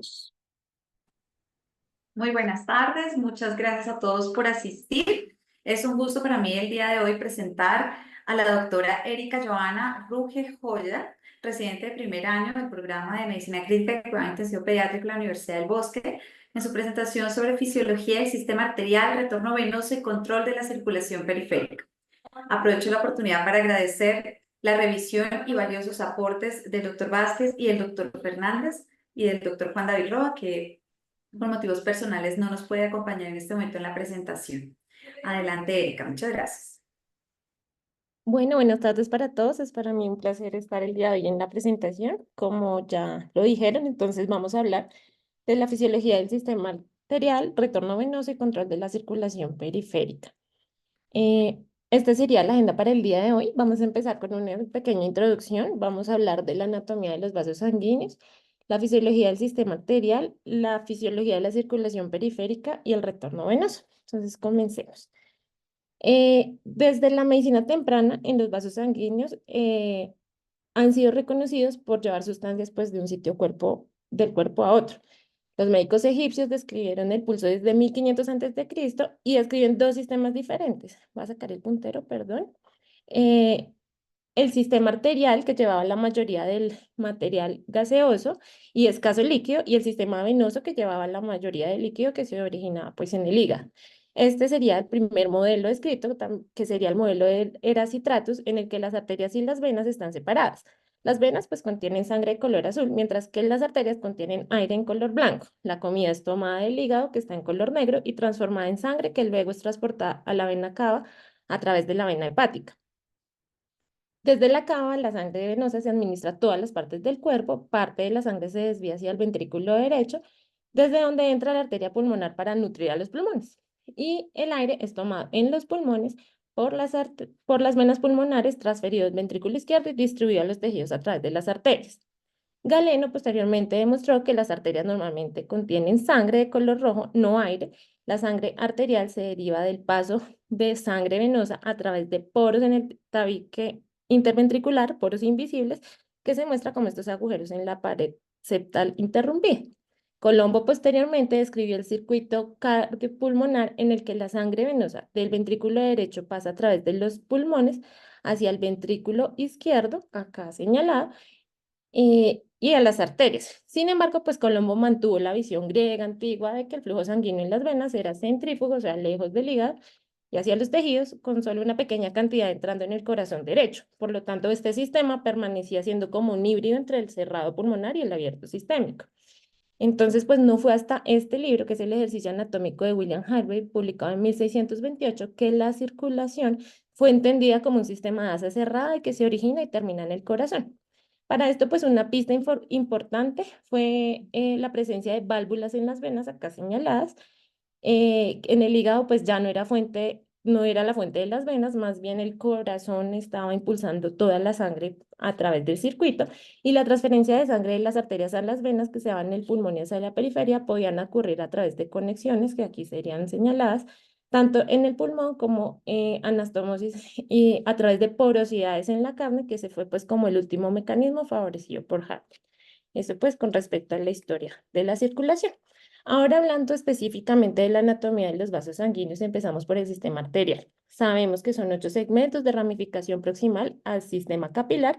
todos. Muy buenas tardes, muchas gracias a todos por asistir. Es un gusto para mí el día de hoy presentar a la doctora Erika Joana Ruge Joya, residente de primer año del programa de Medicina Clínica y Cuidado Intensivo Pediátrico de la Universidad del Bosque, en su presentación sobre fisiología del sistema arterial, retorno venoso y control de la circulación periférica. Aprovecho la oportunidad para agradecer la revisión y valiosos aportes del doctor Vázquez y el doctor Fernández y del doctor Juan David Roa, que por motivos personales no nos puede acompañar en este momento en la presentación. Adelante, Erika, muchas gracias. Bueno, buenas tardes para todos. Es para mí un placer estar el día de hoy en la presentación. Como ya lo dijeron, entonces vamos a hablar de la fisiología del sistema arterial, retorno venoso y control de la circulación periférica. Esta sería la agenda para el día de hoy. Vamos a empezar con una pequeña introducción. Vamos a hablar de la anatomía de los vasos sanguíneos, la fisiología del sistema arterial, la fisiología de la circulación periférica y el retorno venoso. Entonces, comencemos. Desde la medicina temprana, en los vasos sanguíneos han sido reconocidos por llevar sustancias pues, de un sitio del cuerpo a otro. Los médicos egipcios describieron el pulso desde 1500 a.C. y describen dos sistemas diferentes. Voy a sacar el puntero, perdón. Eh, el sistema arterial, que llevaba la mayoría del material gaseoso y escaso líquido, y el sistema venoso, que llevaba la mayoría del líquido que se originaba pues, en el hígado. Este sería el primer modelo descrito, que sería el modelo del Erasistratus, en el que las arterias y las venas están separadas. Las venas pues contienen sangre de color azul, mientras que las arterias contienen aire en color blanco. La comida es tomada del hígado, que está en color negro, y transformada en sangre, que luego es transportada a la vena cava a través de la vena hepática. Desde la cava, la sangre venosa se administra a todas las partes del cuerpo, parte de la sangre se desvía hacia el ventrículo derecho, desde donde entra la arteria pulmonar para nutrir a los pulmones. Y el aire es tomado en los pulmones por las venas pulmonares, transferido al ventrículo izquierdo y distribuido a los tejidos a través de las arterias. Galeno posteriormente demostró que las arterias normalmente contienen sangre de color rojo, no aire. La sangre arterial se deriva del paso de sangre venosa a través de poros en el tabique interventricular, poros invisibles, que se muestra como estos agujeros en la pared septal interrumpida. Colombo posteriormente describió el circuito cardiopulmonar en el que la sangre venosa del ventrículo derecho pasa a través de los pulmones hacia el ventrículo izquierdo, acá señalado, y a las arterias. Sin embargo, pues Colombo mantuvo la visión griega antigua de que el flujo sanguíneo en las venas era centrífugo, o sea, lejos del hígado, y hacia los tejidos, con solo una pequeña cantidad entrando en el corazón derecho. Por lo tanto, este sistema permanecía siendo como un híbrido entre el cerrado pulmonar y el abierto sistémico. Entonces, pues no fue hasta este libro, que es el ejercicio anatómico de William Harvey, publicado en 1628, que la circulación fue entendida como un sistema de asa cerrada y que se origina y termina en el corazón. Para esto, pues una pista importante fue la presencia de válvulas en las venas, acá señaladas. En el hígado, pues ya no era no era la fuente de las venas, más bien el corazón estaba impulsando toda la sangre a través del circuito, y la transferencia de sangre de las arterias a las venas que se daban en el pulmón y hacia la periferia podían ocurrir a través de conexiones que aquí serían señaladas, tanto en el pulmón como anastomosis y a través de porosidades en la carne, que se fue pues como el último mecanismo favorecido por Harvey. Eso pues con respecto a la historia de la circulación. Ahora hablando específicamente de la anatomía de los vasos sanguíneos, empezamos por el sistema arterial. Sabemos que son 8 segmentos de ramificación proximal al sistema capilar,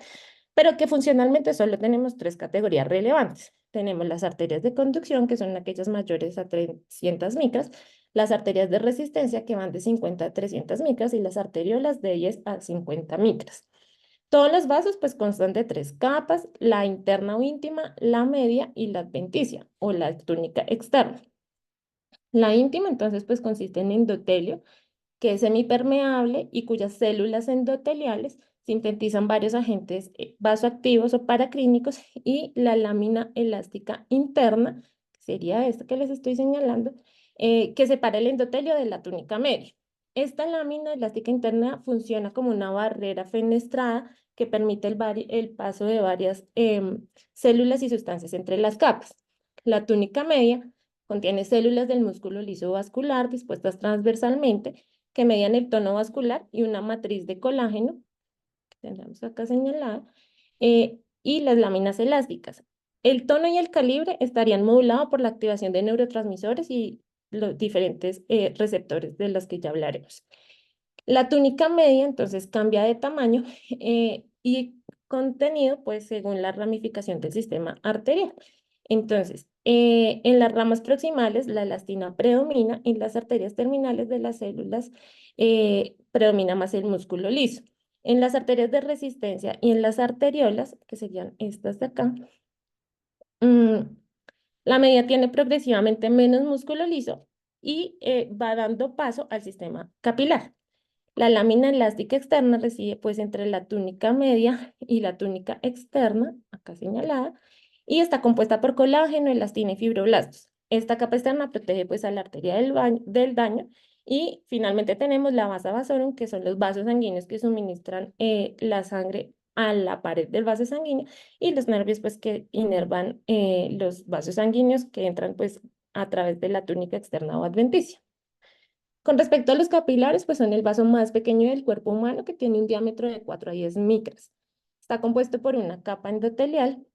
pero que funcionalmente solo tenemos tres categorías relevantes. Tenemos las arterias de conducción, que son aquellas mayores a 300 micras, las arterias de resistencia, que van de 50 a 300 micras, y las arteriolas de 10 a 50 micras. Todos los vasos pues constan de tres capas: la interna o íntima, la media y la adventicia o la túnica externa. La íntima entonces pues consiste en endotelio, que es semipermeable y cuyas células endoteliales sintetizan varios agentes vasoactivos o paraclínicos, y la lámina elástica interna, que sería esta que les estoy señalando, que separa el endotelio de la túnica media. Esta lámina elástica interna funciona como una barrera fenestrada que permite el paso de varias células y sustancias entre las capas. La túnica media contiene células del músculo liso vascular dispuestas transversalmente, que median el tono vascular, y una matriz de colágeno, que tendremos acá señalada, y las láminas elásticas. el tono y el calibre estarían modulados por la activación de neurotransmisores y los diferentes receptores de los que ya hablaremos. La túnica media entonces cambia de tamaño y contenido pues según la ramificación del sistema arterial. Entonces, en las ramas proximales la elastina predomina y en las arterias terminales de las células predomina más el músculo liso. En las arterias de resistencia y en las arteriolas, que serían estas de acá, mm, la media tiene progresivamente menos músculo liso y va dando paso al sistema capilar. La lámina elástica externa recibe pues entre la túnica media y la túnica externa, acá señalada, y está compuesta por colágeno, elastina y fibroblastos. Esta capa externa protege pues a la arteria del daño y finalmente tenemos la vasa vasorum, que son los vasos sanguíneos que suministran la sangre a la pared del vaso sanguíneo y los nervios pues que inervan los vasos sanguíneos que entran pues a través de la túnica externa o adventicia. Con respecto a los capilares, pues son el vaso más pequeño del cuerpo humano que tiene un diámetro de 4 a 10 micras. Está compuesto por una capa endotelial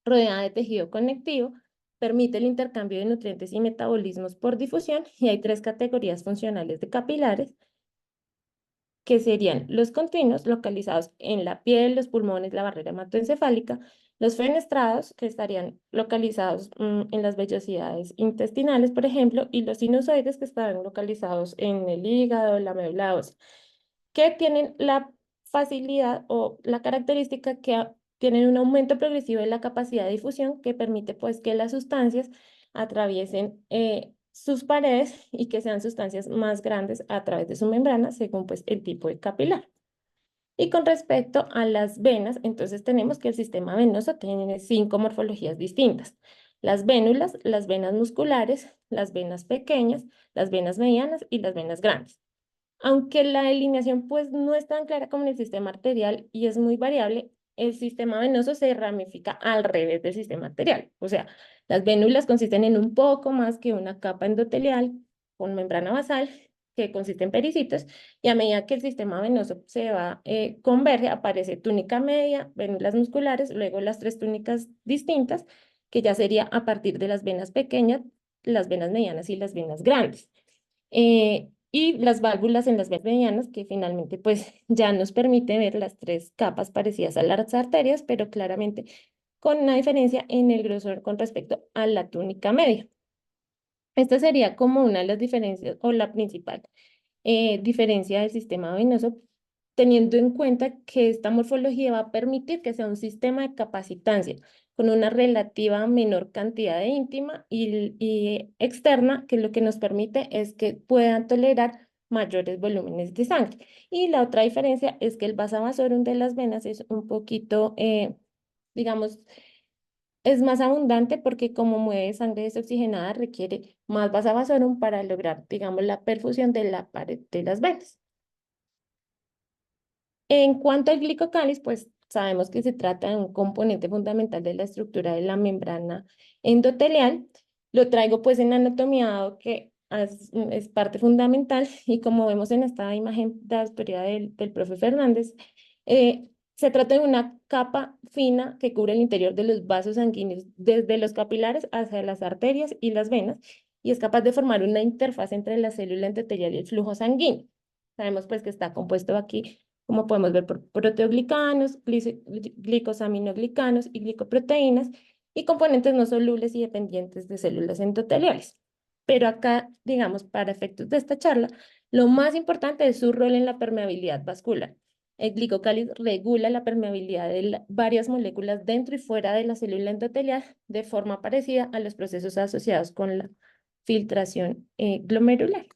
rodeada de tejido conectivo, permite el intercambio de nutrientes y metabolismos por difusión y hay tres categorías funcionales de capilares que serían los continuos localizados en la piel, los pulmones, la barrera hematoencefálica, los fenestrados que estarían localizados en las vellosidades intestinales, por ejemplo, y los sinusoides que estarán localizados en el hígado, la médula ósea, que tienen la facilidad o la característica que tienen un aumento progresivo de la capacidad de difusión que permite pues que las sustancias atraviesen sus paredes y que sean sustancias más grandes a través de su membrana según pues el tipo de capilar. Y con respecto a las venas, entonces tenemos que el sistema venoso tiene 5 morfologías distintas. Las vénulas, las venas musculares, las venas pequeñas, las venas medianas y las venas grandes. Aunque la delineación pues no es tan clara como en el sistema arterial y es muy variable, el sistema venoso se ramifica al revés del sistema arterial. O sea, las vénulas consisten en un poco más que una capa endotelial con membrana basal que consiste en pericitos y a medida que el sistema venoso se va, converge, aparece túnica media, vénulas musculares, luego las tres túnicas distintas, que ya sería a partir de las venas pequeñas, las venas medianas y las venas grandes. Y las válvulas en las venas medianas que finalmente pues ya nos permite ver las tres capas parecidas a las arterias, pero claramente con una diferencia en el grosor con respecto a la túnica media. Esta sería como una de las diferencias o la principal diferencia del sistema venoso, teniendo en cuenta que esta morfología va a permitir que sea un sistema de capacitancia con una relativa menor cantidad de íntima y externa, que lo que nos permite es que puedan tolerar mayores volúmenes de sangre. Y la otra diferencia es que el vasa vasorum de las venas es un poquito, digamos, es más abundante porque como mueve sangre desoxigenada requiere más vasa vasorum para lograr, digamos, la perfusión de la pared de las venas. En cuanto al glicocáliz, pues sabemos que se trata de un componente fundamental de la estructura de la membrana endotelial. Lo traigo pues en anatomía dado que es parte fundamental y como vemos en esta imagen de la autoría del profe Fernández, se trata de una capa fina que cubre el interior de los vasos sanguíneos, desde los capilares hacia las arterias y las venas, y es capaz de formar una interfaz entre la célula endotelial y el flujo sanguíneo. Sabemos pues que está compuesto aquí, como podemos ver, por proteoglicanos, glicosaminoglicanos y glicoproteínas, y componentes no solubles y dependientes de células endoteliales. Pero acá, digamos, para efectos de esta charla, lo más importante es su rol en la permeabilidad vascular. El glicocáliz regula la permeabilidad de varias moléculas dentro y fuera de la célula endotelial de forma parecida a los procesos asociados con la filtración glomerular.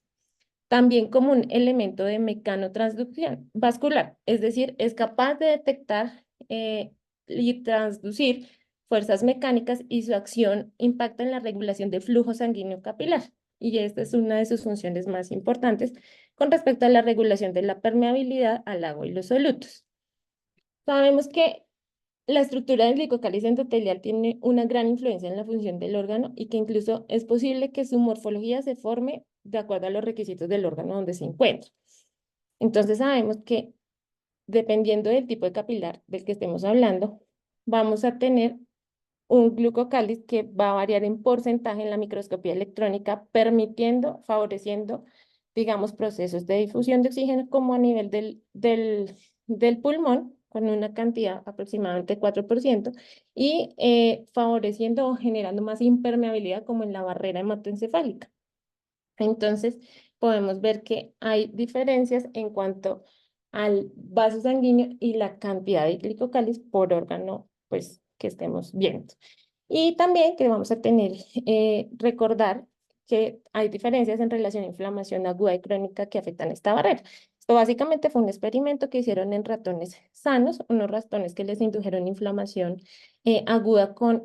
También como un elemento de mecanotransducción vascular, es decir, es capaz de detectar y transducir fuerzas mecánicas y su acción impacta en la regulación del flujo sanguíneo capilar. Y esta es una de sus funciones más importantes con respecto a la regulación de la permeabilidad al agua y los solutos. Sabemos que la estructura del glicocáliz endotelial tiene una gran influencia en la función del órgano y que incluso es posible que su morfología se forme de acuerdo a los requisitos del órgano donde se encuentra. Entonces sabemos que dependiendo del tipo de capilar del que estemos hablando, vamos a tener un glucocáliz que va a variar en porcentaje en la microscopía electrónica, permitiendo, favoreciendo, digamos, procesos de difusión de oxígeno como a nivel del pulmón, con una cantidad aproximadamente de 4%, y favoreciendo o generando más impermeabilidad como en la barrera hematoencefálica. Entonces, podemos ver que hay diferencias en cuanto al vaso sanguíneo y la cantidad de glicocáliz por órgano, pues, que estemos viendo. Y también que vamos a tener, recordar que hay diferencias en relación a inflamación aguda y crónica que afectan esta barrera. Esto básicamente fue un experimento que hicieron en ratones sanos, unos ratones que les indujeron inflamación aguda con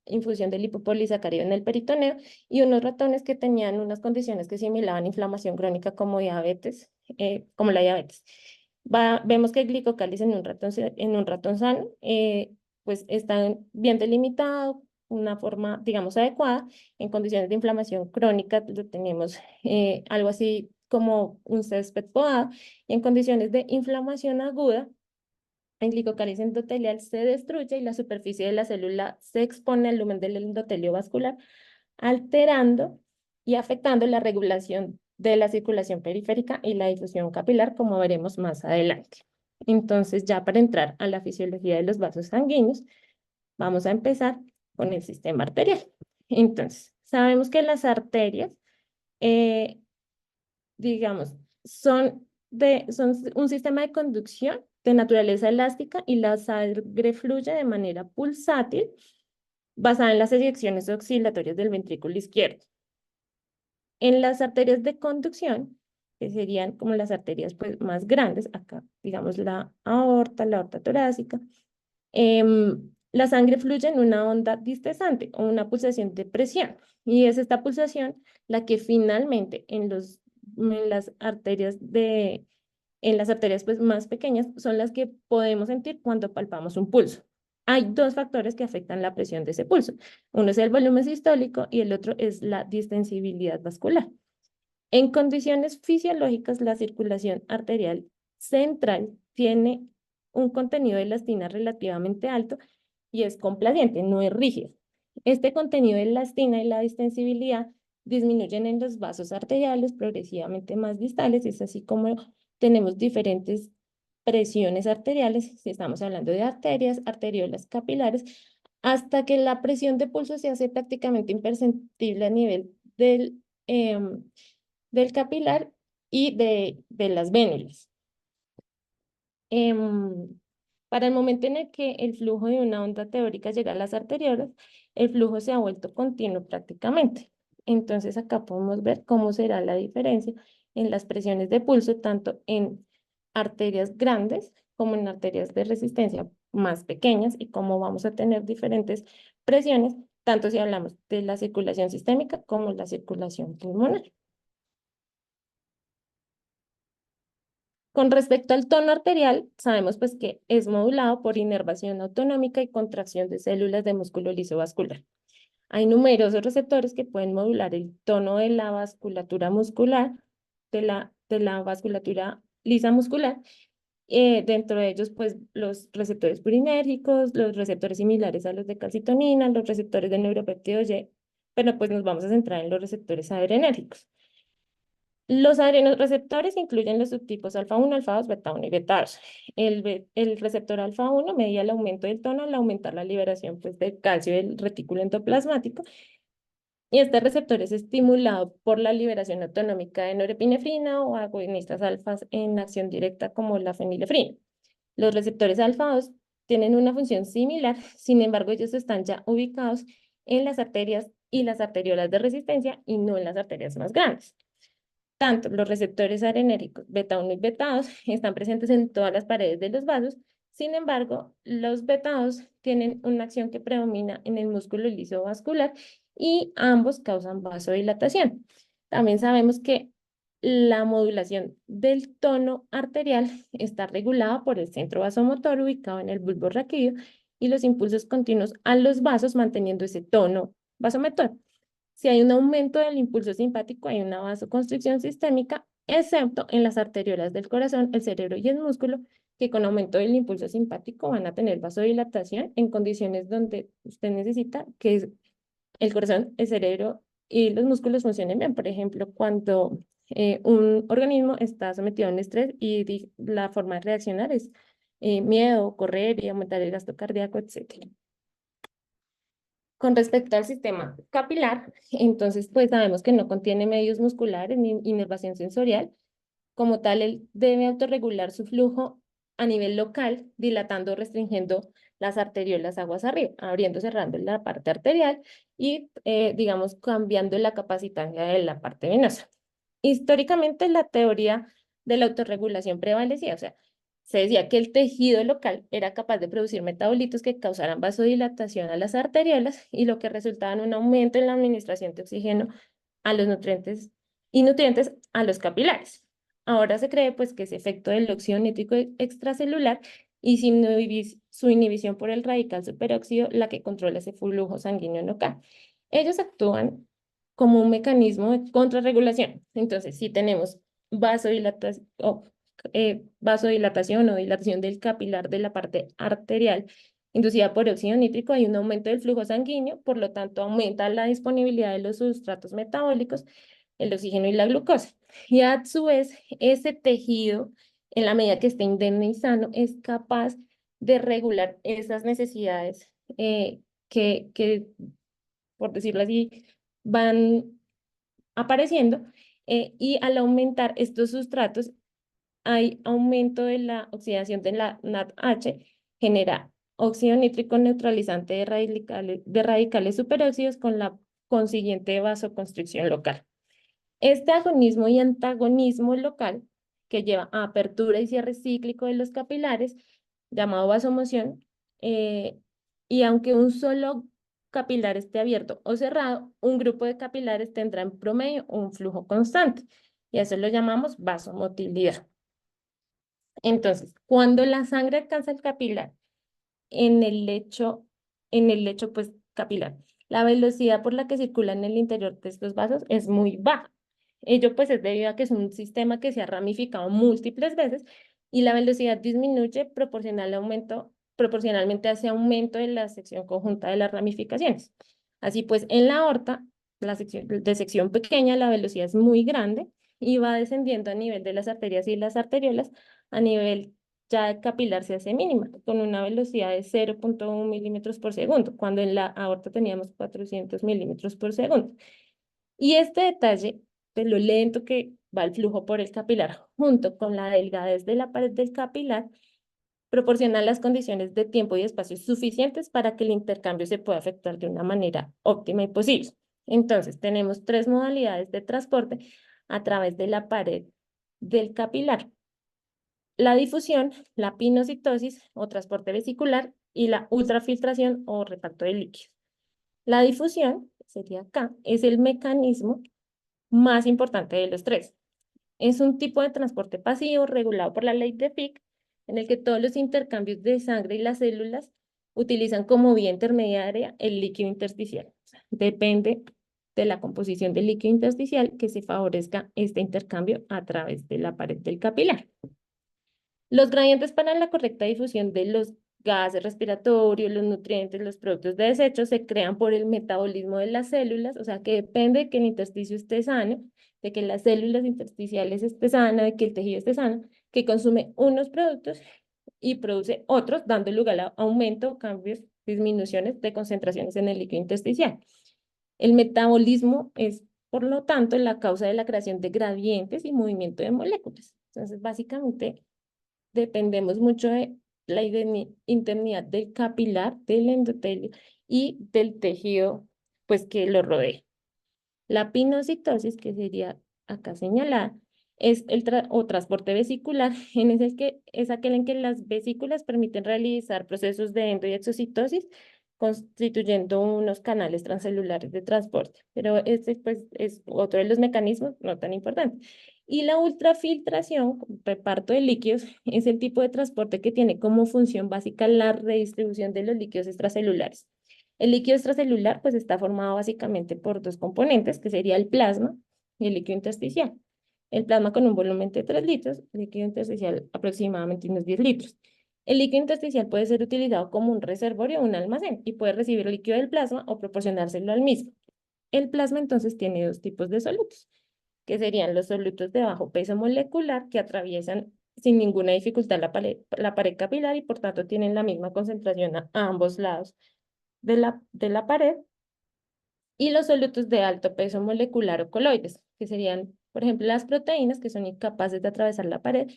infusión de lipopolisacárido en el peritoneo y unos ratones que tenían unas condiciones que simulaban inflamación crónica como diabetes, como la diabetes. Vemos que el glicocáliz en un ratón sano pues está bien delimitado, una forma, digamos, adecuada. En condiciones de inflamación crónica lo tenemos algo así como un césped podado. Y en condiciones de inflamación aguda, el glicocáliz endotelial se destruye y la superficie de la célula se expone al lumen del endotelio vascular, alterando y afectando la regulación de la circulación periférica y la difusión capilar, como veremos más adelante. Entonces, ya para entrar a la fisiología de los vasos sanguíneos, vamos a empezar con el sistema arterial. Entonces, sabemos que las arterias, eh, digamos, son un sistema de conducción de naturaleza elástica y la sangre fluye de manera pulsátil basada en las eyecciones oscilatorias del ventrículo izquierdo. En las arterias de conducción, que serían como las arterias pues, más grandes, acá digamos la aorta torácica, la sangre fluye en una onda distesante o una pulsación de presión. Y es esta pulsación la que finalmente en las arterias en las arterias pues, más pequeñas son las que podemos sentir cuando palpamos un pulso. Hay dos factores que afectan la presión de ese pulso. Uno es el volumen sistólico y el otro es la distensibilidad vascular. En condiciones fisiológicas, la circulación arterial central tiene un contenido de elastina relativamente alto y es complaciente, no es rígido. Este contenido de elastina y la distensibilidad disminuyen en los vasos arteriales progresivamente más distales, es así como tenemos diferentes presiones arteriales, si estamos hablando de arterias, arteriolas, capilares, hasta que la presión de pulso se hace prácticamente imperceptible a nivel del capilar y de las vénulas. Em, para el momento en el que el flujo de una onda teórica llega a las arteriolas, el flujo se ha vuelto continuo prácticamente. Entonces acá podemos ver cómo será la diferencia en las presiones de pulso, tanto en arterias grandes como en arterias de resistencia más pequeñas y cómo vamos a tener diferentes presiones, tanto si hablamos de la circulación sistémica como la circulación pulmonar. Con respecto al tono arterial, sabemos pues que es modulado por inervación autonómica y contracción de células de músculo liso vascular. Hay numerosos receptores que pueden modular el tono de la vasculatura muscular, de la vasculatura lisa muscular. Dentro de ellos, pues, los receptores purinérgicos, los receptores similares a los de calcitonina, los receptores de neuropéptido Y, pero pues nos vamos a centrar en los receptores adrenérgicos. Los adrenoreceptores incluyen los subtipos alfa 1, alfa 2, beta 1 y beta 2. El receptor alfa 1 medía el aumento del tono al aumentar la liberación pues, del calcio del retículo endoplasmático. Y este receptor es estimulado por la liberación autonómica de norepinefrina o agonistas alfas en acción directa como la fenilefrina. Los receptores alfa 2 tienen una función similar, sin embargo, ellos están ya ubicados en las arterias y las arteriolas de resistencia y no en las arterias más grandes. Tanto los receptores adrenérgicos beta 1 y beta 2 están presentes en todas las paredes de los vasos, sin embargo, los beta 2 tienen una acción que predomina en el músculo liso vascular y ambos causan vasodilatación. También sabemos que la modulación del tono arterial está regulada por el centro vasomotor ubicado en el bulbo raquídeo y los impulsos continuos a los vasos manteniendo ese tono vasomotor. Si hay un aumento del impulso simpático, hay una vasoconstricción sistémica, excepto en las arteriolas del corazón, el cerebro y el músculo, que con aumento del impulso simpático van a tener vasodilatación en condiciones donde usted necesita que el corazón, el cerebro y los músculos funcionen bien. Por ejemplo, cuando un organismo está sometido a un estrés y la forma de reaccionar es miedo, correr y aumentar el gasto cardíaco, etcétera. Con respecto al sistema capilar, entonces pues sabemos que no contiene medios musculares ni inervación sensorial. Como tal, él debe autorregular su flujo a nivel local, dilatando o restringiendo las arteriolas aguas arriba, abriendo, cerrando la parte arterial y, digamos, cambiando la capacitancia de la parte venosa. Históricamente, la teoría de la autorregulación prevalecía, o sea, se decía que el tejido local era capaz de producir metabolitos que causaran vasodilatación a las arteriolas y lo que resultaba en un aumento en la administración de oxígeno a los nutrientes y nutrientes a los capilares. Ahora se cree pues que ese efecto del óxido nítrico extracelular y su inhibición por el radical superóxido la que controla ese flujo sanguíneo local. Ellos actúan como un mecanismo de contrarregulación. Entonces, si tenemos vasodilatación o dilatación del capilar de la parte arterial inducida por óxido nítrico, hay un aumento del flujo sanguíneo, por lo tanto aumenta la disponibilidad de los sustratos metabólicos, el oxígeno y la glucosa. Y a su vez, ese tejido, en la medida que esté indemne y sano, es capaz de regular esas necesidades que, por decirlo así, van apareciendo. Y al aumentar estos sustratos, hay aumento de la oxidación de la NADH, genera óxido nítrico neutralizante de radicales superóxidos con la consiguiente vasoconstricción local. Este agonismo y antagonismo local, que lleva a apertura y cierre cíclico de los capilares, llamado vasomoción, y aunque un solo capilar esté abierto o cerrado, un grupo de capilares tendrá en promedio un flujo constante, y eso lo llamamos vasomotilidad. Entonces, cuando la sangre alcanza el capilar en el lecho pues capilar, la velocidad por la que circula en el interior de estos vasos es muy baja. Ello pues es debido a que es un sistema que se ha ramificado múltiples veces y la velocidad disminuye proporcionalmente a ese aumento de la sección conjunta de las ramificaciones. Así pues, en la aorta, la sección, de sección pequeña, la velocidad es muy grande y va descendiendo a nivel de las arterias y las arteriolas a nivel ya capilar se hace mínima, con una velocidad de 0,1 milímetros por segundo, cuando en la aorta teníamos 400 milímetros por segundo. Y este detalle de lo lento que va el flujo por el capilar, junto con la delgadez de la pared del capilar, proporciona las condiciones de tiempo y espacio suficientes para que el intercambio se pueda efectuar de una manera óptima y posible. Entonces, tenemos tres modalidades de transporte a través de la pared del capilar: la difusión, la pinocitosis o transporte vesicular y la ultrafiltración o reparto de líquidos. La difusión, sería acá, es el mecanismo más importante de los tres. Es un tipo de transporte pasivo regulado por la ley de Fick, en el que todos los intercambios de sangre y las células utilizan como vía intermediaria el líquido intersticial. O sea, depende de la composición del líquido intersticial que se favorezca este intercambio a través de la pared del capilar. Los gradientes para la correcta difusión de los gases respiratorios, los nutrientes, los productos de desecho se crean por el metabolismo de las células, o sea que depende de que el intersticio esté sano, de que las células intersticiales estén sanas, de que el tejido esté sano, que consume unos productos y produce otros, dando lugar a aumento, cambios, disminuciones de concentraciones en el líquido intersticial. El metabolismo es, por lo tanto, la causa de la creación de gradientes y movimiento de moléculas. Entonces, básicamente, dependemos mucho de la internidad del capilar, del endotelio y del tejido pues que lo rodea. La pinocitosis, que sería acá señalada, es el transporte vesicular, es aquel en que las vesículas permiten realizar procesos de endo y exocitosis, constituyendo unos canales transcelulares de transporte. Pero este pues, es otro de los mecanismos no tan importante. Y la ultrafiltración, reparto de líquidos, es el tipo de transporte que tiene como función básica la redistribución de los líquidos extracelulares. El líquido extracelular pues está formado básicamente por dos componentes, que sería el plasma y el líquido intersticial. El plasma con un volumen de 3 litros, el líquido intersticial aproximadamente unos 10 litros. El líquido intersticial puede ser utilizado como un reservorio o un almacén y puede recibir líquido del plasma o proporcionárselo al mismo. El plasma entonces tiene dos tipos de solutos, que serían los solutos de bajo peso molecular que atraviesan sin ninguna dificultad la pared capilar y por tanto tienen la misma concentración a ambos lados de la pared, y los solutos de alto peso molecular o coloides, que serían, por ejemplo, las proteínas que son incapaces de atravesar la pared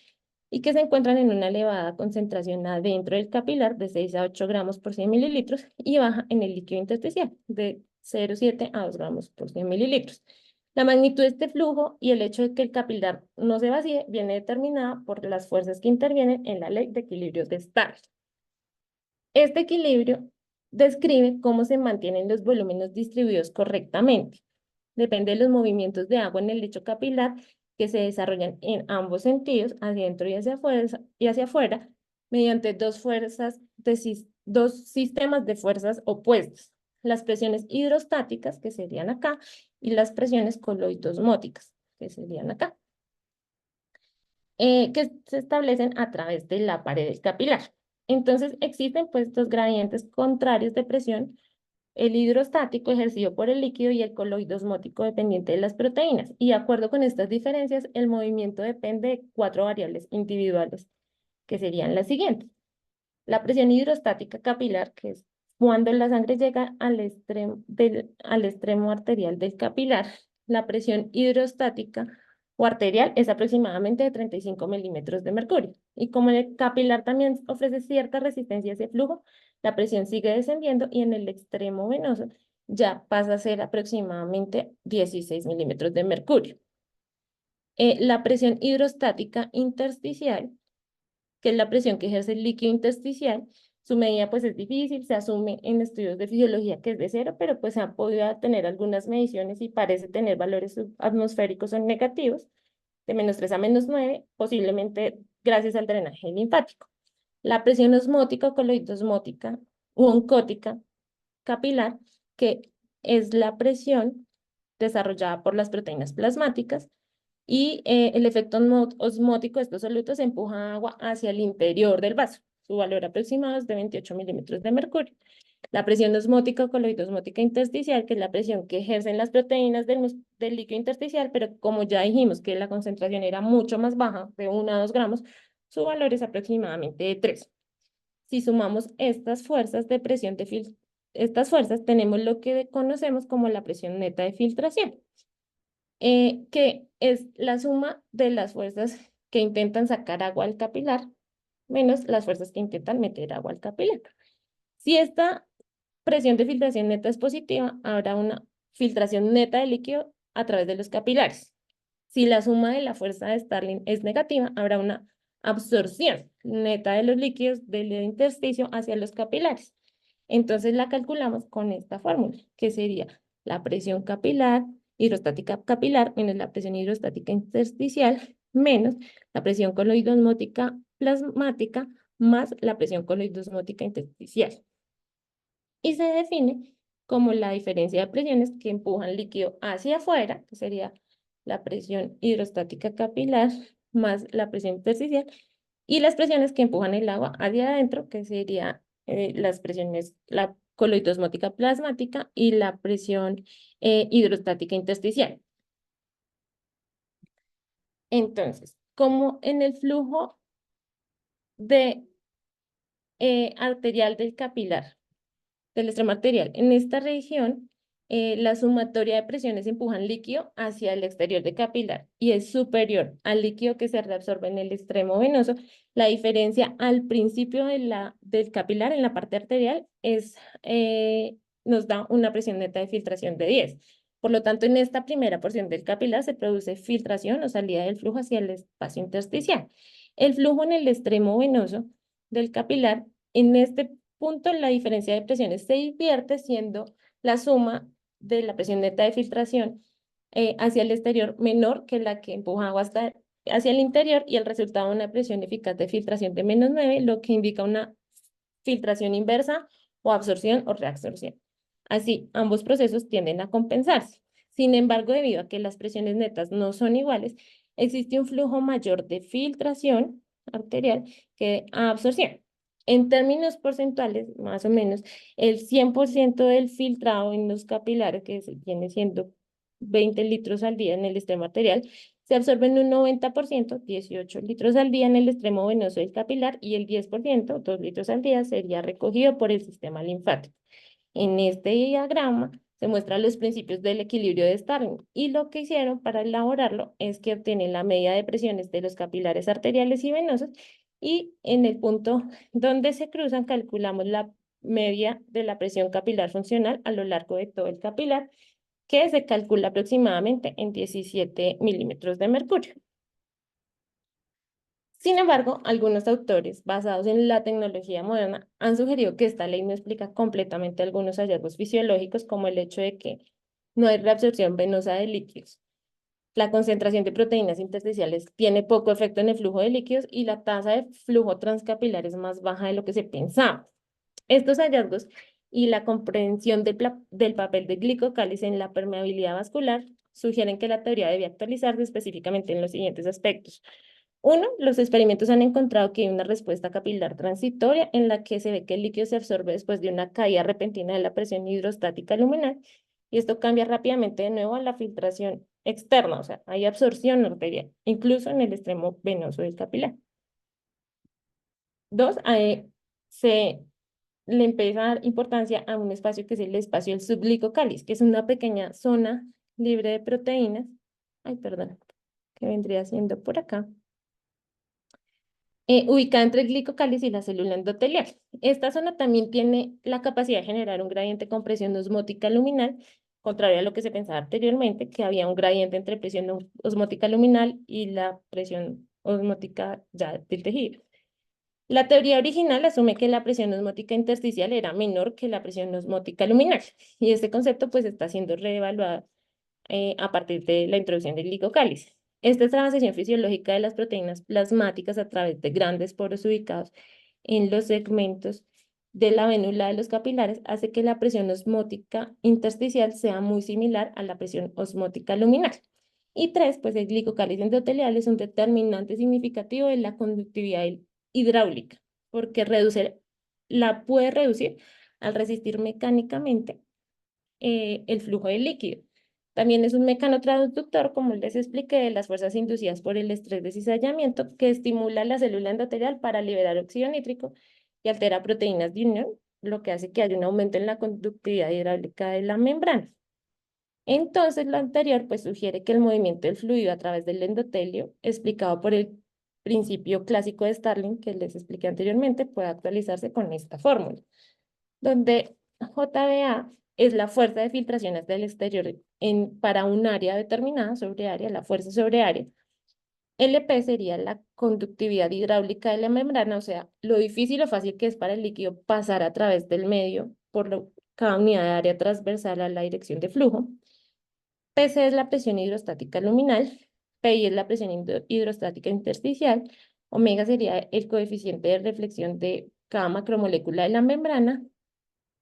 y que se encuentran en una elevada concentración adentro del capilar de 6 a 8 gramos por 100 mililitros y baja en el líquido intersticial de 0,7 a 2 gramos por 100 mililitros. La magnitud de este flujo y el hecho de que el capilar no se vacíe viene determinada por las fuerzas que intervienen en la ley de equilibrios de Stark. Este equilibrio describe cómo se mantienen los volúmenes distribuidos correctamente. Depende de los movimientos de agua en el lecho capilar que se desarrollan en ambos sentidos, hacia adentro y hacia afuera, mediante dos sistemas de fuerzas opuestas. Las presiones hidrostáticas, que serían acá, y las presiones coloidosmóticas, que serían acá, que se establecen a través de la pared del capilar. Entonces existen pues dos gradientes contrarios de presión: el hidrostático ejercido por el líquido y el coloide osmótico dependiente de las proteínas. Y de acuerdo con estas diferencias, el movimiento depende de cuatro variables individuales, que serían las siguientes. La presión hidrostática capilar, que es cuando la sangre llega al extremo arterial del capilar. La presión hidrostática o arterial es aproximadamente de 35 milímetros de mercurio. Y como el capilar también ofrece cierta resistencia a ese flujo, la presión sigue descendiendo y en el extremo venoso ya pasa a ser aproximadamente 16 milímetros de mercurio. La presión hidrostática intersticial, que es la presión que ejerce el líquido intersticial. Su medida pues es difícil, se asume en estudios de fisiología que es de cero, pero pues se han podido tener algunas mediciones y parece tener valores atmosféricos o negativos, de -3 a -9, posiblemente gracias al drenaje linfático. La presión osmótica o coloidosmótica u oncótica capilar, que es la presión desarrollada por las proteínas plasmáticas, y el efecto osmótico de estos solutos empuja agua hacia el interior del vaso. Su valor aproximado es de 28 milímetros de mercurio. La presión osmótica o coloidosmótica intersticial, que es la presión que ejercen las proteínas del líquido intersticial, pero como ya dijimos que la concentración era mucho más baja, de 1 a 2 gramos, su valor es aproximadamente de 3. Si sumamos estas fuerzas de presión estas fuerzas, tenemos lo que conocemos como la presión neta de filtración, que es la suma de las fuerzas que intentan sacar agua al capilar menos las fuerzas que intentan meter agua al capilar. Si esta presión de filtración neta es positiva, habrá una filtración neta de líquido a través de los capilares. Si la suma de la fuerza de Starling es negativa, habrá una absorción neta de los líquidos del intersticio hacia los capilares. Entonces la calculamos con esta fórmula, que sería la presión capilar, hidrostática capilar, menos la presión hidrostática intersticial, menos la presión coloidosmótica plasmática, más la presión coloidosmótica intersticial. Y se define como la diferencia de presiones que empujan líquido hacia afuera, que sería la presión hidrostática capilar más la presión intersticial, y las presiones que empujan el agua hacia adentro, que sería las presiones, la coloidosmótica plasmática y la presión hidrostática intersticial. Entonces, como en el flujo de arterial del capilar, del extremo arterial. En esta región, la sumatoria de presiones empujan líquido hacia el exterior del capilar y es superior al líquido que se reabsorbe en el extremo venoso. La diferencia al principio del capilar en la parte arterial nos da una presión neta de filtración de 10. Por lo tanto, en esta primera porción del capilar se produce filtración o salida del flujo hacia el espacio intersticial. El flujo en el extremo venoso del capilar, en este punto, la diferencia de presiones se invierte siendo la suma de la presión neta de filtración hacia el exterior menor que la que empuja agua hacia el interior, y el resultado de una presión eficaz de filtración de -9, lo que indica una filtración inversa o absorción o reabsorción. Así, ambos procesos tienden a compensarse. Sin embargo, debido a que las presiones netas no son iguales, existe un flujo mayor de filtración arterial que de absorción. En términos porcentuales, más o menos, el 100% del filtrado en los capilares, que viene siendo 20 litros al día en el extremo arterial, se absorbe en un 90%, 18 litros al día en el extremo venoso del capilar, y el 10%, 2 litros al día, sería recogido por el sistema linfático. En este diagrama se muestran los principios del equilibrio de Starling, y lo que hicieron para elaborarlo es que obtienen la medida de presiones de los capilares arteriales y venosos, y en el punto donde se cruzan calculamos la media de la presión capilar funcional a lo largo de todo el capilar, que se calcula aproximadamente en 17 milímetros de mercurio. Sin embargo, algunos autores, basados en la tecnología moderna, han sugerido que esta ley no explica completamente algunos hallazgos fisiológicos, como el hecho de que no hay reabsorción venosa de líquidos. La concentración de proteínas intersticiales tiene poco efecto en el flujo de líquidos, y la tasa de flujo transcapilar es más baja de lo que se pensaba. Estos hallazgos y la comprensión del papel de glicocálice en la permeabilidad vascular sugieren que la teoría debe actualizarse específicamente en los siguientes aspectos. Uno, los experimentos han encontrado que hay una respuesta capilar transitoria en la que se ve que el líquido se absorbe después de una caída repentina de la presión hidrostática luminal, y esto cambia rápidamente de nuevo a la filtración externa, o sea, hay absorción arterial, incluso en el extremo venoso del capilar. Dos, se le empieza a dar importancia a un espacio que es el espacio del subglicocálice, que es una pequeña zona libre de proteínas, ay, perdón, que vendría siendo por acá, ubicada entre el glicocálice y la célula endotelial. Esta zona también tiene la capacidad de generar un gradiente con presión osmótica luminal, contrario a lo que se pensaba anteriormente, que había un gradiente entre presión osmótica luminal y la presión osmótica ya del tejido. La teoría original asume que la presión osmótica intersticial era menor que la presión osmótica luminal, y este concepto pues está siendo reevaluado a partir de la introducción del glicocálice. Esta transición fisiológica de las proteínas plasmáticas a través de grandes poros ubicados en los segmentos de la vénula de los capilares hace que la presión osmótica intersticial sea muy similar a la presión osmótica luminal. Y tres, pues el glicocálice endotelial es un determinante significativo de la conductividad hidráulica, porque puede reducir al resistir mecánicamente el flujo de líquido. También es un mecanotransductor, como les expliqué, de las fuerzas inducidas por el estrés de cizallamiento, que estimula la célula endotelial para liberar óxido nítrico y altera proteínas de unión, lo que hace que haya un aumento en la conductividad hidráulica de la membrana. Entonces, lo anterior pues sugiere que el movimiento del fluido a través del endotelio, explicado por el principio clásico de Starling que les expliqué anteriormente, puede actualizarse con esta fórmula, donde JBA es la fuerza de filtración hacia el exterior para un área determinada sobre área, la fuerza sobre área. LP sería la conductividad hidráulica de la membrana, o sea, lo difícil o fácil que es para el líquido pasar a través del medio cada unidad de área transversal a la dirección de flujo. PC es la presión hidrostática luminal, PI es la presión hidrostática intersticial, omega sería el coeficiente de reflexión de cada macromolécula de la membrana,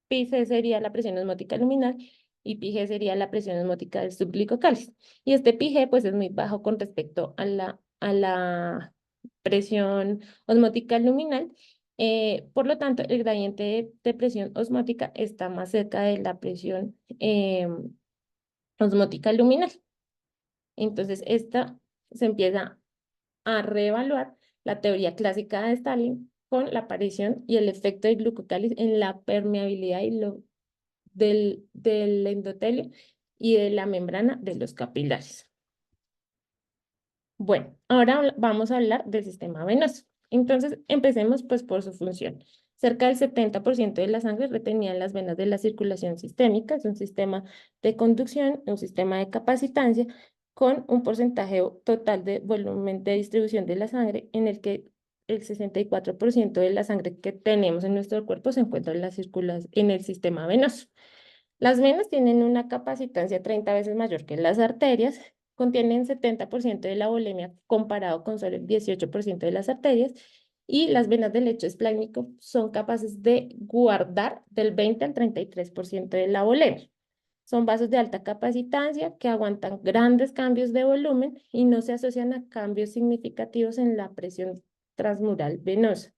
pi-c sería la presión osmótica luminal y pi-g sería la presión osmótica del subglicocálice. Y este pi-g pues es muy bajo con respecto a la presión osmótica luminal. Por lo tanto, el gradiente de presión osmótica está más cerca de la presión osmótica luminal. Entonces, esta se empieza a reevaluar la teoría clásica de Stalin con la aparición y el efecto del glucocálice en la permeabilidad del endotelio y de la membrana de los capilares. Bueno, ahora vamos a hablar del sistema venoso. Entonces, empecemos pues por su función. Cerca del 70% de la sangre retenida en las venas de la circulación sistémica, es un sistema de conducción, un sistema de capacitancia, con un porcentaje total de volumen de distribución de la sangre, en el que el 64% de la sangre que tenemos en nuestro cuerpo se encuentra en el sistema venoso. Las venas tienen una capacitancia 30 veces mayor que las arterias, contienen 70% de la volemia comparado con solo el 18% de las arterias, y las venas del lecho esplácnico son capaces de guardar del 20 al 33% de la volemia. Son vasos de alta capacitancia que aguantan grandes cambios de volumen y no se asocian a cambios significativos en la presión transmural venosa.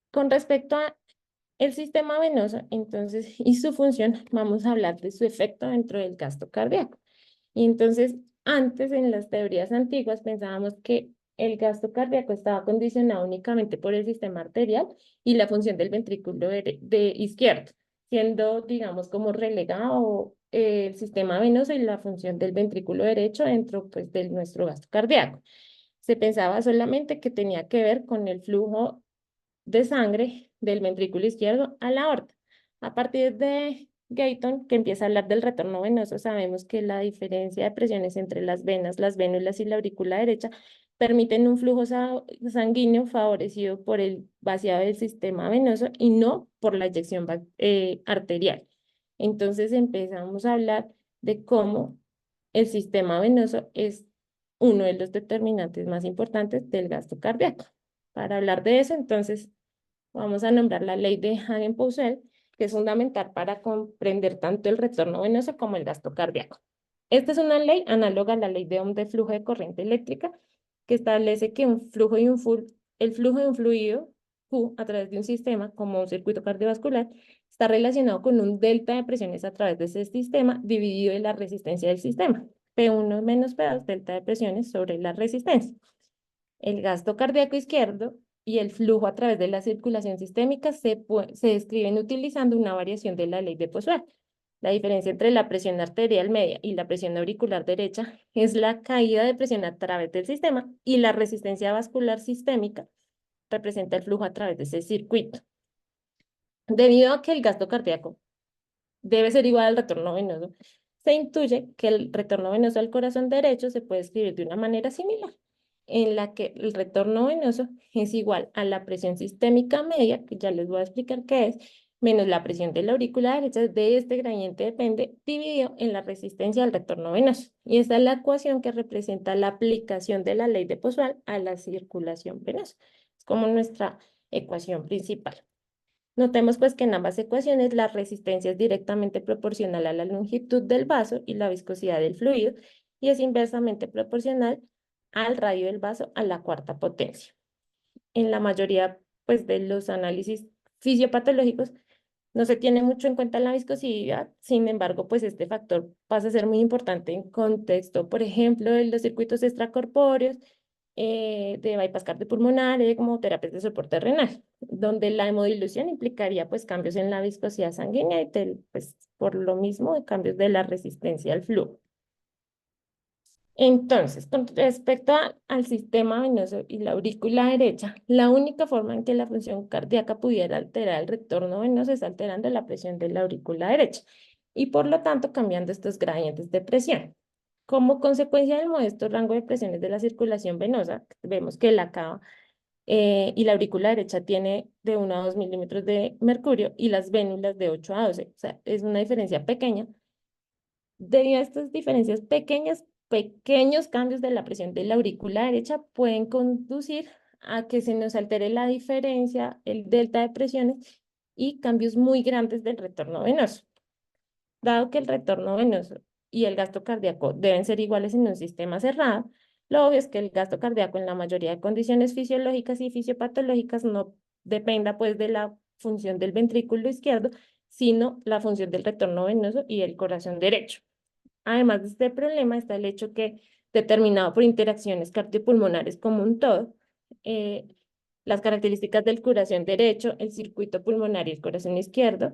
Con respecto a el sistema venoso, entonces, y su función, vamos a hablar de su efecto dentro del gasto cardíaco. Y entonces, antes en las teorías antiguas pensábamos que el gasto cardíaco estaba condicionado únicamente por el sistema arterial y la función del ventrículo de izquierdo, siendo, digamos, como relegado el sistema venoso y la función del ventrículo derecho dentro, pues, de nuestro gasto cardíaco. Se pensaba solamente que tenía que ver con el flujo de sangre del ventrículo izquierdo a la aorta. A partir de Gayton, que empieza a hablar del retorno venoso, sabemos que la diferencia de presiones entre las venas, las vénulas y la aurícula derecha permiten un flujo sanguíneo favorecido por el vaciado del sistema venoso y no por la eyección arterial. Entonces empezamos a hablar de cómo el sistema venoso es uno de los determinantes más importantes del gasto cardíaco. Para hablar de eso, entonces, vamos a nombrar la ley de Hagen-Poiseuille, que es fundamental para comprender tanto el retorno venoso como el gasto cardíaco. Esta es una ley análoga a la ley de Ohm de flujo de corriente eléctrica, que establece que el flujo de un fluido Q a través de un sistema, como un circuito cardiovascular, está relacionado con un delta de presiones a través de ese sistema dividido en la resistencia del sistema. P1 menos P2, delta de presiones sobre la resistencia. El gasto cardíaco izquierdo y el flujo a través de la circulación sistémica se describen utilizando una variación de la ley de Poiseuille. La diferencia entre la presión arterial media y la presión auricular derecha es la caída de presión a través del sistema y la resistencia vascular sistémica representa el flujo a través de ese circuito. Debido a que el gasto cardíaco debe ser igual al retorno venoso, se intuye que el retorno venoso al corazón derecho se puede escribir de una manera similar, en la que el retorno venoso es igual a la presión sistémica media, que ya les voy a explicar qué es, menos la presión de la aurícula derecha, de este gradiente depende, dividido en la resistencia al retorno venoso. Y esta es la ecuación que representa la aplicación de la ley de Poiseuille a la circulación venosa. Es como nuestra ecuación principal. Notemos pues que en ambas ecuaciones la resistencia es directamente proporcional a la longitud del vaso y la viscosidad del fluido y es inversamente proporcional al radio del vaso a la cuarta potencia. En la mayoría pues de los análisis fisiopatológicos no se tiene mucho en cuenta la viscosidad, sin embargo, pues este factor pasa a ser muy importante en contexto, por ejemplo, de los circuitos extracorpóreos, de bypass cardiopulmonar, como terapias de soporte renal, donde la hemodilución implicaría pues cambios en la viscosidad sanguínea y pues por lo mismo cambios de la resistencia al flujo. Entonces, con respecto al sistema venoso y la aurícula derecha, la única forma en que la función cardíaca pudiera alterar el retorno venoso es alterando la presión de la aurícula derecha y por lo tanto cambiando estos gradientes de presión. Como consecuencia del modesto rango de presiones de la circulación venosa, vemos que la cava y la aurícula derecha tiene de 1 a 2 milímetros de mercurio y las vénulas de 8 a 12, o sea, es una diferencia pequeña. Debido a estas diferencias pequeñas, pequeños cambios de la presión de la aurícula derecha pueden conducir a que se nos altere la diferencia, el delta de presiones y cambios muy grandes del retorno venoso. Dado que el retorno venoso y el gasto cardíaco deben ser iguales en un sistema cerrado, lo obvio es que el gasto cardíaco en la mayoría de condiciones fisiológicas y fisiopatológicas no dependa pues de la función del ventrículo izquierdo, sino la función del retorno venoso y del corazón derecho. Además de este problema está el hecho que, determinado por interacciones cardiopulmonares como un todo, eh, las características del corazón derecho, el circuito pulmonar y el corazón izquierdo,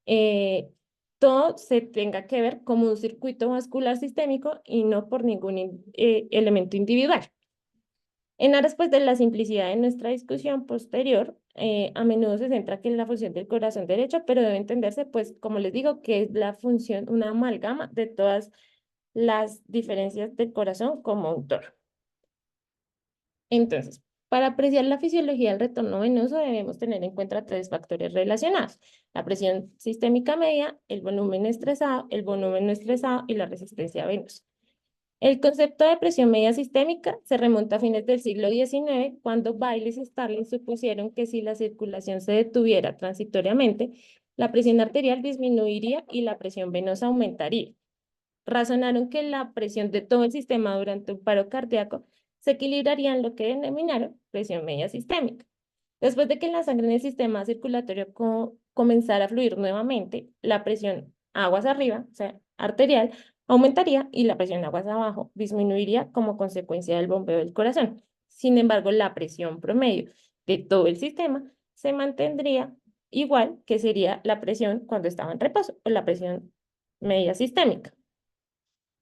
eh, todo se tenga que ver como un circuito vascular sistémico y no por ningún elemento individual. En aras pues, de la simplicidad de nuestra discusión posterior, a menudo se centra que en la función del corazón derecho, pero debe entenderse, pues, como les digo, que es la función, una amalgama de todas las diferencias del corazón como autor. Entonces, para apreciar la fisiología del retorno venoso debemos tener en cuenta tres factores relacionados: la presión sistémica media, el volumen estresado, el volumen no estresado y la resistencia venosa. El concepto de presión media sistémica se remonta a fines del siglo XIX, cuando Baylis y Starling supusieron que si la circulación se detuviera transitoriamente, la presión arterial disminuiría y la presión venosa aumentaría. Razonaron que la presión de todo el sistema durante un paro cardíaco se equilibraría en lo que denominaron presión media sistémica. Después de que la sangre en el sistema circulatorio comenzara a fluir nuevamente, la presión aguas arriba, o sea, arterial, aumentaría y la presión aguas abajo disminuiría como consecuencia del bombeo del corazón. Sin embargo, la presión promedio de todo el sistema se mantendría igual que sería la presión cuando estaba en reposo o la presión media sistémica.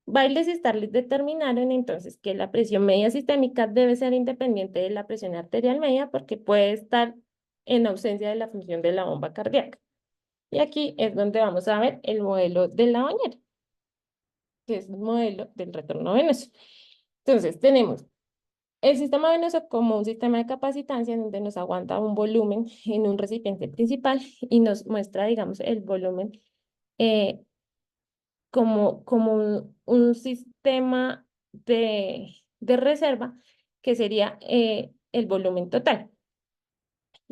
Bailes y Starlitz determinaron entonces que la presión media sistémica debe ser independiente de la presión arterial media porque puede estar en ausencia de la función de la bomba cardíaca. Y aquí es donde vamos a ver el modelo de la bañera, que es el modelo del retorno venoso. Entonces, tenemos el sistema venoso como un sistema de capacitancia en donde nos aguanta un volumen en un recipiente principal y nos muestra, digamos, el volumen eh, como un sistema de reserva que sería el volumen total.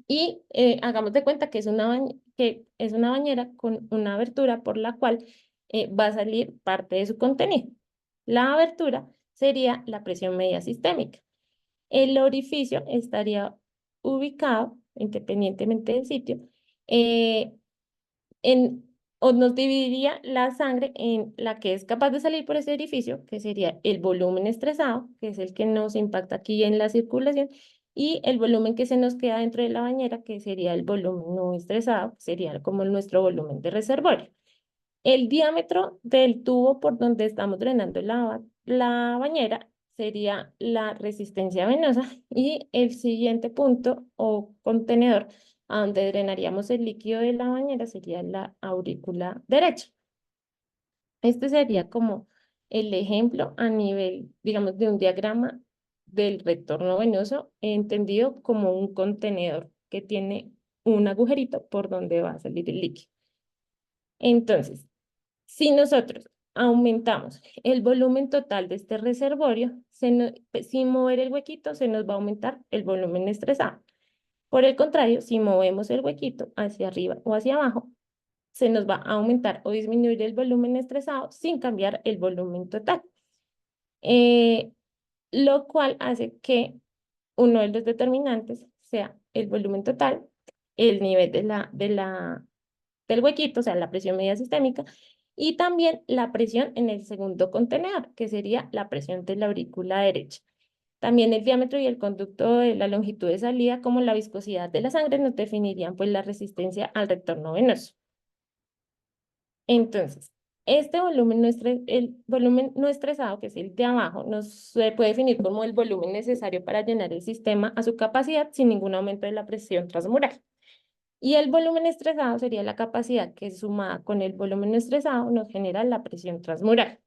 Y hagamos de cuenta que que es una bañera con una abertura por la cual va a salir parte de su contenido. La abertura sería la presión media sistémica. El orificio estaría ubicado, independientemente del sitio, eh, o nos dividiría la sangre en la que es capaz de salir por ese orificio, que sería el volumen estresado, que es el que nos impacta aquí en la circulación, y el volumen que se nos queda dentro de la bañera, que sería el volumen no estresado, sería como nuestro volumen de reservorio. El diámetro del tubo por donde estamos drenando la bañera sería la resistencia venosa y el siguiente punto o contenedor a donde drenaríamos el líquido de la bañera sería la aurícula derecha. Este sería como el ejemplo a nivel, digamos, de un diagrama del retorno venoso entendido como un contenedor que tiene un agujerito por donde va a salir el líquido. Entonces, si nosotros aumentamos el volumen total de este reservorio, sin mover el huequito, se nos va a aumentar el volumen estresado. Por el contrario, si movemos el huequito hacia arriba o hacia abajo, se nos va a aumentar o disminuir el volumen estresado sin cambiar el volumen total. Eh, lo cual hace que uno de los determinantes sea el volumen total, el nivel del huequito, o sea, la presión media sistémica, y también la presión en el segundo contenedor, que sería la presión de la aurícula derecha. También el diámetro y el conducto de la longitud de salida, como la viscosidad de la sangre, nos definirían pues la resistencia al retorno venoso. Entonces, este volumen el volumen no estresado, que es el de abajo, se puede definir como el volumen necesario para llenar el sistema a su capacidad sin ningún aumento de la presión transmural. Y el volumen estresado sería la capacidad que sumada con el volumen no estresado nos genera la presión transmural.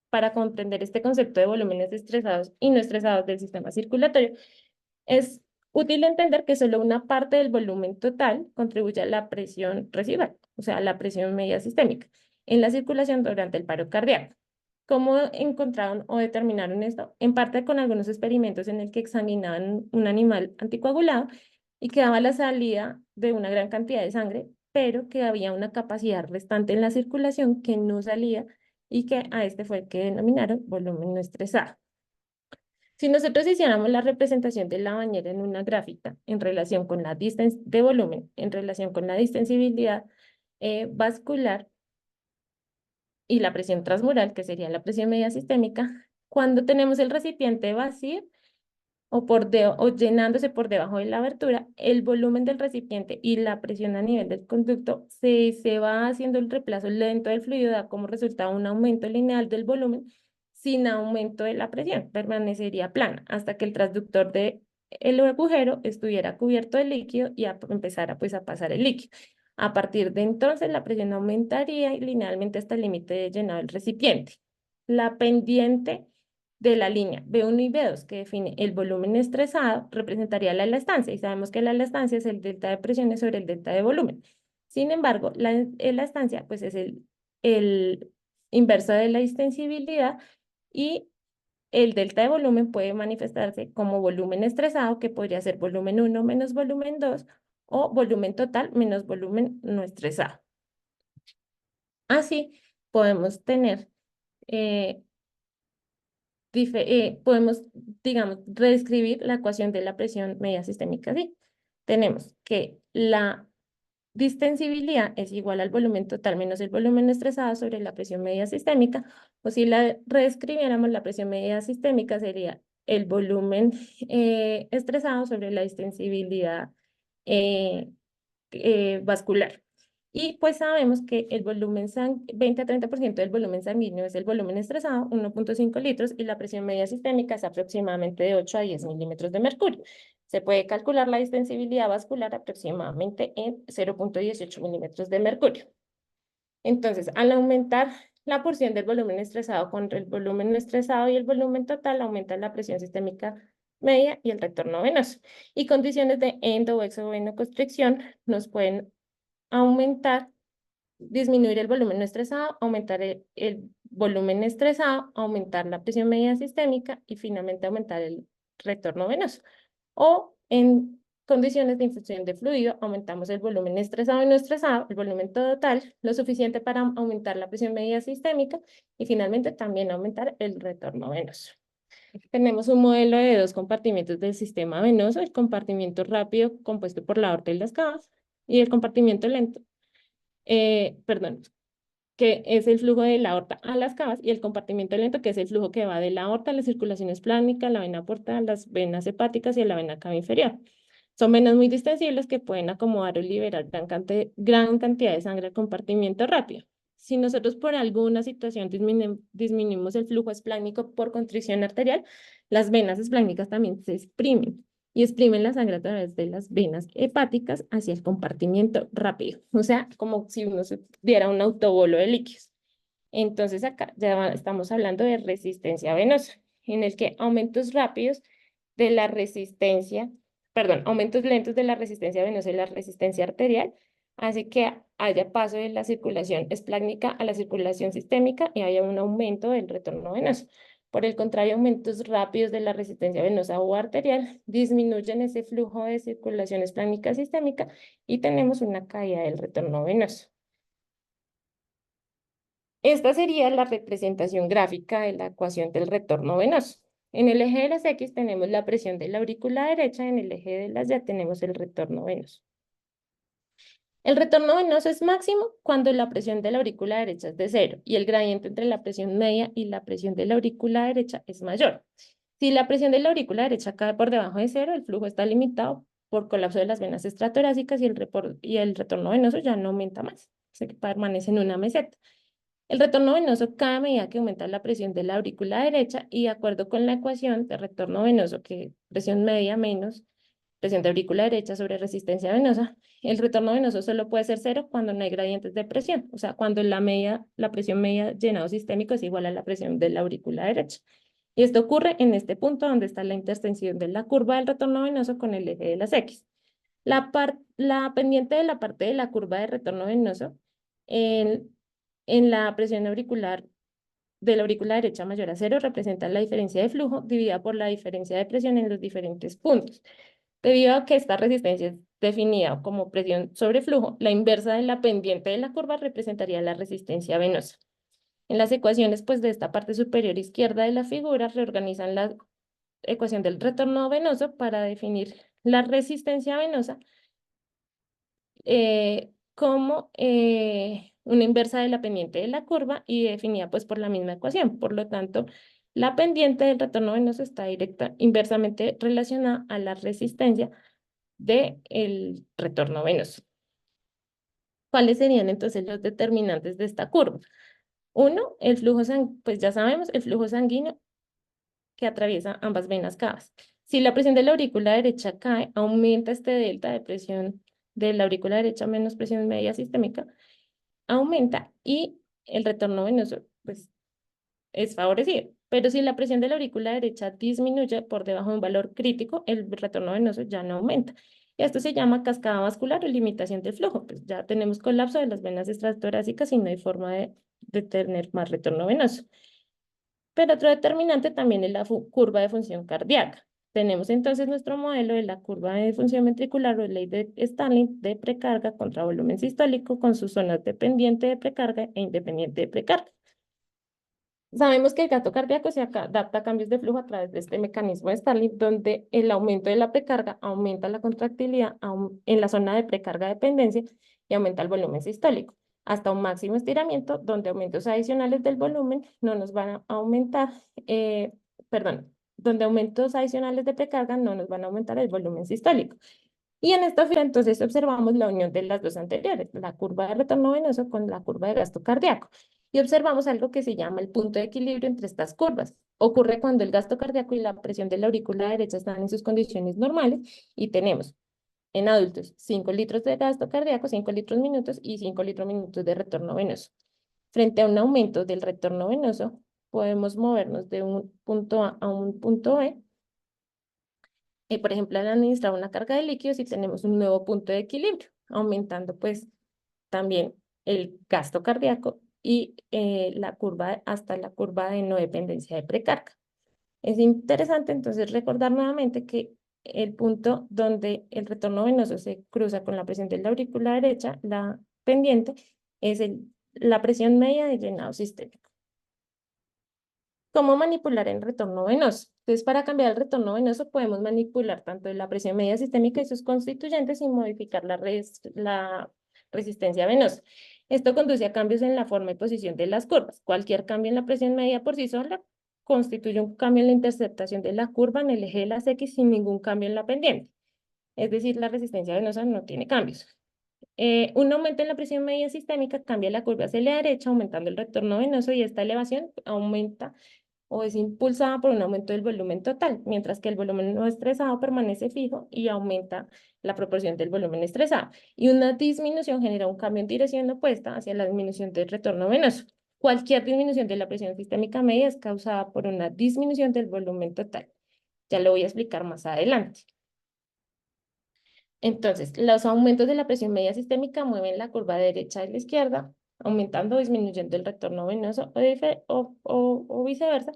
Para comprender este concepto de volúmenes estresados y no estresados del sistema circulatorio, es útil entender que solo una parte del volumen total contribuye a la presión residual, o sea, la presión media sistémica, en la circulación durante el paro cardíaco. ¿Cómo encontraron o determinaron esto? En parte con algunos experimentos en el que examinaban un animal anticoagulado y quedaba la salida de una gran cantidad de sangre, pero que había una capacidad restante en la circulación que no salía y que a este fue el que denominaron volumen no estresado. Si nosotros hiciéramos la representación de la bañera en una gráfica en relación con la distancia de volumen, en relación con la distensibilidad vascular y la presión transmural, que sería la presión media sistémica, cuando tenemos el recipiente vacío o llenándose por debajo de la abertura, el volumen del recipiente y la presión a nivel del conducto se va haciendo el reemplazo lento del fluido, da como resultado un aumento lineal del volumen sin aumento de la presión, permanecería plana hasta que el transductor de el agujero estuviera cubierto de líquido y empezara pues a pasar el líquido. A partir de entonces la presión aumentaría linealmente hasta el límite de llenado del recipiente. La pendiente de la línea B1 y B2 que define el volumen estresado representaría la elastancia y sabemos que la elastancia es el delta de presiones sobre el delta de volumen. Sin embargo, la elastancia pues es el inverso de la distensibilidad y el delta de volumen puede manifestarse como volumen estresado, que podría ser volumen 1 menos volumen 2, o volumen total menos volumen no estresado. Así podemos tener, eh, podemos, digamos, reescribir la ecuación de la presión media sistémica así. Tenemos que la distensibilidad es igual al volumen total menos el volumen estresado sobre la presión media sistémica, o si la reescribiéramos, la presión media sistémica sería el volumen estresado sobre la distensibilidad eh, vascular. Y pues sabemos que el volumen 20 a 30% del volumen sanguíneo es el volumen estresado, 1,5 litros, y la presión media sistémica es aproximadamente de 8 a 10 milímetros de mercurio. Se puede calcular la distensibilidad vascular aproximadamente en 0,18 milímetros de mercurio. Entonces, al aumentar la porción del volumen estresado contra el volumen no estresado y el volumen total, aumenta la presión sistémica media y el retorno venoso. Y condiciones de endo o exovenoconstricción nos pueden aumentar, disminuir el volumen no estresado, aumentar el volumen estresado, aumentar la presión media sistémica y finalmente aumentar el retorno venoso. O en condiciones de infusión de fluido, aumentamos el volumen estresado y no estresado, el volumen total, lo suficiente para aumentar la presión media sistémica y finalmente también aumentar el retorno venoso. Tenemos un modelo de dos compartimientos del sistema venoso, el compartimiento rápido compuesto por la aorta y las cavas y el compartimiento lento, perdón, que es el flujo de la aorta a las cavas, y el compartimiento lento, que es el flujo que va de la aorta a la circulación esplánica, la vena portal, las venas hepáticas y a la vena cava inferior. Son venas muy distensibles que pueden acomodar o liberar gran cantidad de sangre al compartimiento rápido. Si nosotros por alguna situación disminuimos el flujo esplánico por constricción arterial, las venas esplánicas también se exprimen y exprimen la sangre a través de las venas hepáticas hacia el compartimiento rápido. O sea, como si uno se diera un autobolo de líquidos. Entonces acá ya estamos hablando de resistencia venosa, en el que aumentos rápidos de la resistencia, perdón, aumentos lentos de la resistencia venosa y la resistencia arterial, hace que haya paso de la circulación esplánica a la circulación sistémica y haya un aumento del retorno venoso. Por el contrario, aumentos rápidos de la resistencia venosa o arterial disminuyen ese flujo de circulación esplánica sistémica y tenemos una caída del retorno venoso. Esta sería la representación gráfica de la ecuación del retorno venoso. En el eje de las X tenemos la presión de la aurícula derecha, en el eje de las Y tenemos el retorno venoso. El retorno venoso es máximo cuando la presión de la aurícula derecha es de 0 y el gradiente entre la presión media y la presión de la aurícula derecha es mayor. Si la presión de la aurícula derecha cae por debajo de 0, el flujo está limitado por colapso de las venas extratorácicas y el retorno venoso ya no aumenta más, se permanece en una meseta. El retorno venoso cae a medida que aumenta la presión de la aurícula derecha y de acuerdo con la ecuación de retorno venoso, que presión media menos presión de aurícula derecha sobre resistencia venosa, el retorno venoso solo puede ser 0 cuando no hay gradientes de presión, o sea, cuando la presión media llenado sistémico es igual a la presión de la aurícula derecha. Y esto ocurre en este punto donde está la intersección de la curva del retorno venoso con el eje de las X. La pendiente de la parte de la curva de retorno venoso en la presión auricular de la aurícula derecha mayor a 0 representa la diferencia de flujo dividida por la diferencia de presión en los diferentes puntos. Debido a que esta resistencia es definida como presión sobre flujo, la inversa de la pendiente de la curva representaría la resistencia venosa. En las ecuaciones pues, de esta parte superior izquierda de la figura reorganizan la ecuación del retorno venoso para definir la resistencia venosa como una inversa de la pendiente de la curva y definida pues por la misma ecuación. Por lo tanto, la pendiente del retorno venoso está inversamente relacionada a la resistencia del retorno venoso. ¿Cuáles serían entonces los determinantes de esta curva? Uno, el flujo sanguíneo, pues ya sabemos, el flujo sanguíneo que atraviesa ambas venas cavas. Si la presión de la aurícula derecha cae, aumenta este delta de presión de la aurícula derecha menos presión media sistémica, aumenta y el retorno venoso pues, es favorecido. Pero si la presión de la aurícula derecha disminuye por debajo de un valor crítico, el retorno venoso ya no aumenta. Y esto se llama cascada vascular o limitación del flujo. Pues ya tenemos colapso de las venas extratorácicas y no hay forma de tener más retorno venoso. Pero otro determinante también es la curva de función cardíaca. Tenemos entonces nuestro modelo de la curva de función ventricular o ley de Starling de precarga contra volumen sistólico con sus zonas dependiente de precarga e independiente de precarga. Sabemos que el gasto cardíaco se adapta a cambios de flujo a través de este mecanismo de Starling, donde el aumento de la precarga aumenta la contractilidad en la zona de precarga dependencia y aumenta el volumen sistólico, hasta un máximo estiramiento, donde aumentos adicionales del volumen no nos van a aumentar, perdón, donde aumentos adicionales de precarga no nos van a aumentar el volumen sistólico. Y en esta fila entonces observamos la unión de las dos anteriores, la curva de retorno venoso con la curva de gasto cardíaco. Y observamos algo que se llama el punto de equilibrio entre estas curvas. Ocurre cuando el gasto cardíaco y la presión de la aurícula derecha están en sus condiciones normales y tenemos en adultos 5 litros de gasto cardíaco, 5 litros minutos y 5 litros minutos de retorno venoso. Frente a un aumento del retorno venoso, podemos movernos de un punto A un punto B. Por ejemplo, al administrar una carga de líquidos y tenemos un nuevo punto de equilibrio, aumentando pues también el gasto cardíaco y la curva hasta la curva de no dependencia de precarga. Es interesante entonces recordar nuevamente que el punto donde el retorno venoso se cruza con la presión de la aurícula derecha, la pendiente, es la presión media de llenado sistémico. ¿Cómo manipular el retorno venoso? Entonces, para cambiar el retorno venoso podemos manipular tanto la presión media sistémica y sus constituyentes y modificar la resistencia venosa. Esto conduce a cambios en la forma y posición de las curvas. Cualquier cambio en la presión media por sí sola constituye un cambio en la interceptación de la curva en el eje de las X sin ningún cambio en la pendiente. Es decir, la resistencia venosa no tiene cambios. Un aumento en la presión media sistémica cambia la curva hacia la derecha, aumentando el retorno venoso y esta elevación aumenta o es impulsada por un aumento del volumen total, mientras que el volumen no estresado permanece fijo y aumenta la proporción del volumen estresado. Y una disminución genera un cambio en dirección opuesta hacia la disminución del retorno venoso. Cualquier disminución de la presión sistémica media es causada por una disminución del volumen total. Ya lo voy a explicar más adelante. Entonces, los aumentos de la presión media sistémica mueven la curva de derecha a la izquierda, aumentando o disminuyendo el retorno venoso o viceversa,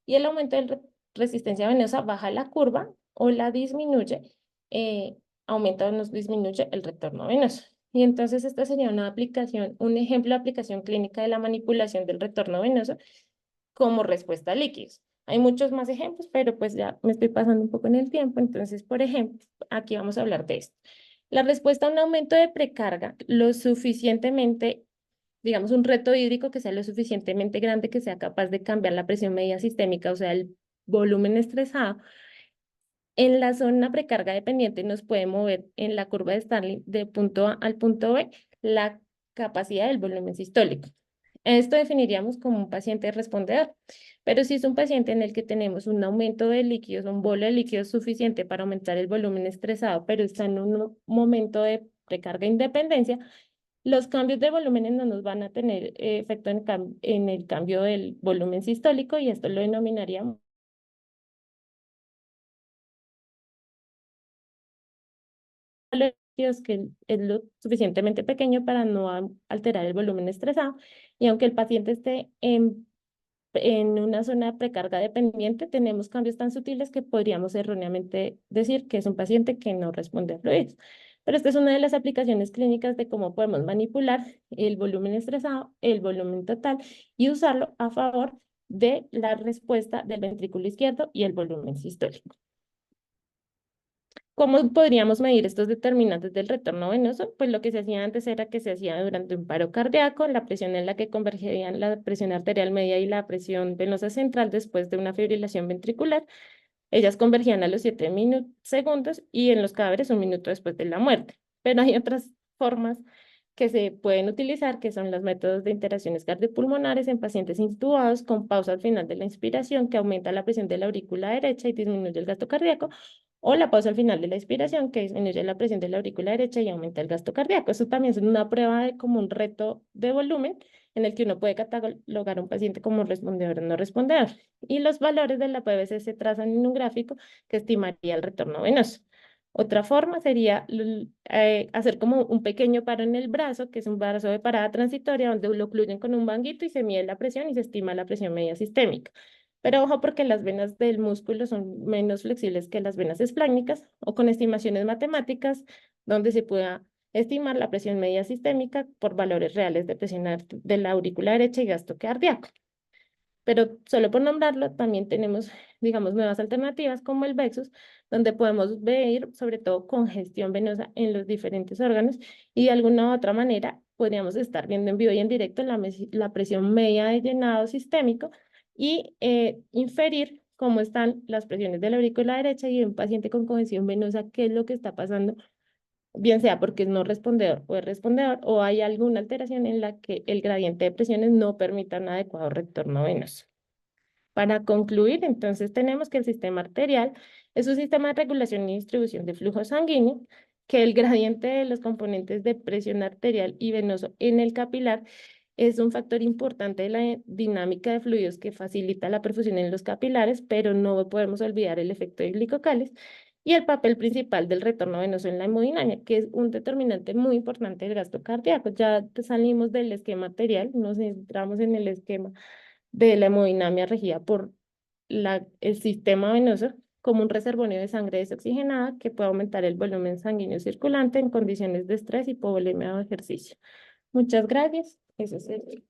y el aumento de resistencia venosa baja la curva o la disminuye, eh, aumenta o nos disminuye el retorno venoso. Y entonces esta sería una aplicación, un ejemplo de aplicación clínica de la manipulación del retorno venoso como respuesta a líquidos. Hay muchos más ejemplos, pero pues ya me estoy pasando un poco en el tiempo. Entonces, por ejemplo, aquí vamos a hablar de esto. La respuesta a un aumento de precarga lo suficientemente, digamos, un reto hídrico que sea lo suficientemente grande que sea capaz de cambiar la presión media sistémica, o sea, el volumen estresado. En la zona precarga dependiente nos puede mover en la curva de Starling de punto A al punto B la capacidad del volumen sistólico. Esto definiríamos como un paciente respondedor, pero si es un paciente en el que tenemos un aumento de líquidos, un bolo de líquidos suficiente para aumentar el volumen estresado, pero está en un momento de precarga e independencia, los cambios de volúmenes no nos van a tener efecto en el cambio del volumen sistólico y esto lo denominaríamos líquidos que es lo suficientemente pequeño para no alterar el volumen estresado y aunque el paciente esté en una zona de precarga dependiente, tenemos cambios tan sutiles que podríamos erróneamente decir que es un paciente que no responde a fluidos. Pero esta es una de las aplicaciones clínicas de cómo podemos manipular el volumen estresado, el volumen total y usarlo a favor de la respuesta del ventrículo izquierdo y el volumen sistólico. ¿Cómo podríamos medir estos determinantes del retorno venoso? Pues lo que se hacía antes era que se hacía durante un paro cardíaco, la presión en la que convergían la presión arterial media y la presión venosa central después de una fibrilación ventricular. Ellas convergían a los 7 segundos y en los cadáveres un minuto después de la muerte. Pero hay otras formas que se pueden utilizar, que son los métodos de interacciones cardiopulmonares en pacientes intubados con pausa al final de la inspiración, que aumenta la presión de la aurícula derecha y disminuye el gasto cardíaco, o la pausa al final de la inspiración, que disminuye la presión de la aurícula derecha y aumenta el gasto cardíaco. Eso también es una prueba de como un reto de volumen en el que uno puede catalogar a un paciente como respondedor o no respondedor. Y los valores de la PVC se trazan en un gráfico que estimaría el retorno venoso. Otra forma sería hacer como un pequeño paro en el brazo, que es un brazo de parada transitoria, donde lo ocluyen con un banguito y se mide la presión y se estima la presión media sistémica. Pero ojo porque las venas del músculo son menos flexibles que las venas espláncnicas o con estimaciones matemáticas donde se pueda estimar la presión media sistémica por valores reales de presión de la aurícula derecha y gasto cardíaco. Pero solo por nombrarlo, también tenemos, digamos, nuevas alternativas como el Vexus, donde podemos ver sobre todo congestión venosa en los diferentes órganos y de alguna u otra manera podríamos estar viendo en vivo y en directo la presión media de llenado sistémico y inferir cómo están las presiones de la aurícula derecha y en un paciente con congestión venosa, qué es lo que está pasando, bien sea porque es no respondedor o es respondedor o hay alguna alteración en la que el gradiente de presiones no permita un adecuado retorno venoso. Para concluir, entonces tenemos que el sistema arterial es un sistema de regulación y distribución de flujo sanguíneo, que el gradiente de los componentes de presión arterial y venoso en el capilar es un factor importante de la dinámica de fluidos que facilita la perfusión en los capilares, pero no podemos olvidar el efecto de glicocales y el papel principal del retorno venoso en la hemodinamia, que es un determinante muy importante del gasto cardíaco. Ya salimos del esquema arterial, nos centramos en el esquema de la hemodinamia regida por el sistema venoso como un reservorio de sangre desoxigenada que puede aumentar el volumen sanguíneo circulante en condiciones de estrés, hipovolemia o ejercicio. Muchas gracias. Eso es el